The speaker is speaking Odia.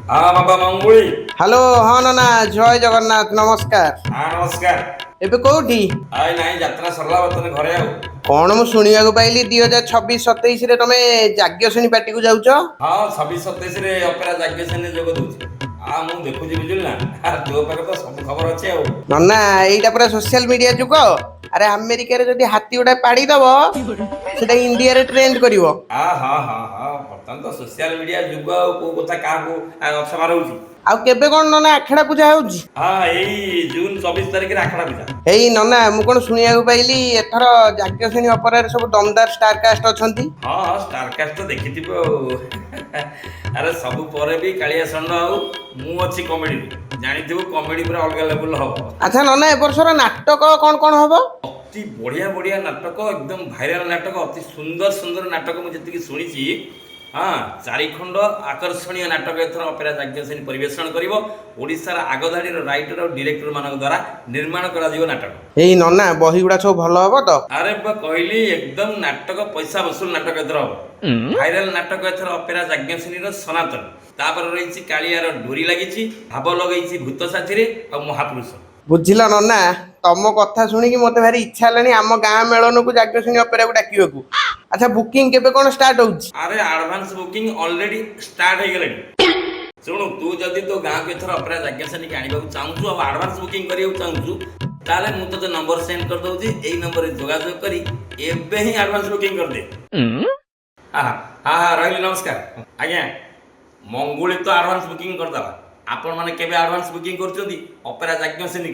हाँ बाबा मंगुली। हेलो हाँ नाना जय जगन्नाथ नमस्कार। हाँ नमस्कार। एबे कोठी आय नाଇଁ ଯାତ୍ରା ସରିଲା ବର୍ତ୍ତମାନ ଘରେ ଆଉ। कौन मु शुणिବାକୁ पाइली 2026-27 रे तमे जाग्ञसेनी पार्टी को जाउछ। ହଁ 26-27 ରେ ଅପେରା ଯାଜ୍ଞସେନୀ ଯୋଗ ଦଉଛି। ମୁଁ ଦେଖୁଛି ବୁଝିଲୁ ନା। ତୋ ପାଖରେ ତ ସବୁ ଖବର ଅଛି ଆଉ। नन्ना एइटा पूरा सोशल मीडिया जुग। अरे अमेरिका रे जदी हाथी उडा पाड़ी दबो सेटा इंडिया रे ट्रेंड करिवो। ହଁ ବର୍ତ୍ତମାନ ତ ସୋସିଆଲ ମିଡିଆ ଯୁଗ ଆଉ କୋଉ କଥା କାହାକୁ ଅସମା ରହୁଛି। आउ केबे कोन नना आखड़ा पूजा होउची। ହଁ ଏଇ ଜୁନ 24 ତାରିଖରେ ଆଖଡ଼ା ପୂଜା। एई नना मु कोन शुणिବାକୁ पाइली एथर जाग्ञसेनी अपेरा रे सब दमदार स्टार कास्ट अछंती। ହଁ ଷ୍ଟାରକାଷ୍ଟ ତ ଦେଖିଥିବ ଆଉ। ଆରେ ସବୁ ପରେ ବି କାଳିଆ ଷଣ୍ଢ ଆଉ ମୁଁ ଅଛି କମେଡିରେ। ଜାଣିଥିବୁ କମେଡି ପୁରା ଅଲଗା ଲେବୁଲ ହବ। अच्छा नना ए वर्षर नाटक कोन कोन हबो। ଅତି ବଢିଆ ବଢିଆ ନାଟକ ଏକଦମ ଭାଇରାଲ ନାଟକ ଅତି ସୁନ୍ଦର ସୁନ୍ଦର ନାଟକ ମୁଁ ଯେତିକି ଶୁଣିଛି। ହଁ ଚାରିଖଣ୍ଡ ଆକର୍ଷଣୀୟ ନାଟକ ଏଥର ଅପେରା ଯାଜ୍ଞସେନୀ ପରିବେଷଣ କରିବ। ଓଡ଼ିଶାର ଆଗଧାଡିର ରାଇଟର ଆଉ ଡିରେକ୍ଟର ମାନଙ୍କ ଦ୍ୱାରା ନିର୍ମାଣ କରାଯିବ ନାଟକ। ଏଇ ନନା ବହି ଗୁଡା ସବୁ ଭଲ ହବ ତ। ଆରେ ବା କହିଲି ଏକଦମ ନାଟକ ପଇସା ବସୁଲ ନାଟକ ଏଥର ହବ। ଭାଇରାଲ ନାଟକ ଏଥର ଅପେରା ଯାଜ୍ଞସେନୀର ସନାତନ। ତାପରେ ରହିଛି କାଳିଆର ଡୋରି ଲାଗିଛି, ଭାବ ଲଗେଇଛି ଭୂତ ସାଥିରେ ଆଉ ମହାପୁରୁଷ। ବୁଝିଲ ନନା ତମ କଥା ଶୁଣିକି ମତେ ଭାରି ଇଚ୍ଛା ହେଲାଣି ଆମ ଗାଁ ମେଳନକୁ ଯାଜ୍ଞସେନୀ ଅପେରାକୁ ଡାକିବାକୁ। ଆଚ୍ଛା ବୁକିଂ କେବେ କଣ ଷ୍ଟାର୍ଟ ହଉଛି। ଆରେ ଆଡଭାନ୍ସ ବୁକିଂ ଅଲରେଡି ଷ୍ଟାର୍ଟ ହେଇଗଲାଣି। ଶୁଣୁ ତୁ ଯଦି ତୋ ଗାଁକୁ ଏଥର ଅପେରା ଯାଜ୍ଞସେନୀ ଆଣିବାକୁ ଚାହୁଁଛୁ ଆଉ ଆଡଭାନ୍ସ ବୁକିଂ କରିବାକୁ ଚାହୁଁଛୁ ତାହେଲେ ମୁଁ ତୋତେ ନମ୍ବର ସେଣ୍ଡ କରିଦଉଛି। ଏଇ ନମ୍ବରରେ ଯୋଗାଯୋଗ କରି ଏବେ ହିଁ ଆଡଭାନ୍ସ ବୁକିଂ କରିଦେ। ରହିଲି ନମସ୍କାର ଆଜ୍ଞା। ମଙ୍ଗୁଳି ତ ଆଡଭାନ୍ସ ବୁକିଂ କରିଦେବା। ଆପଣମାନେ କେବେ ଆଡଭାନ୍ସ ବୁକିଂ କରୁଛନ୍ତି ଅପେରା ଯାଜ୍ଞସେନୀ?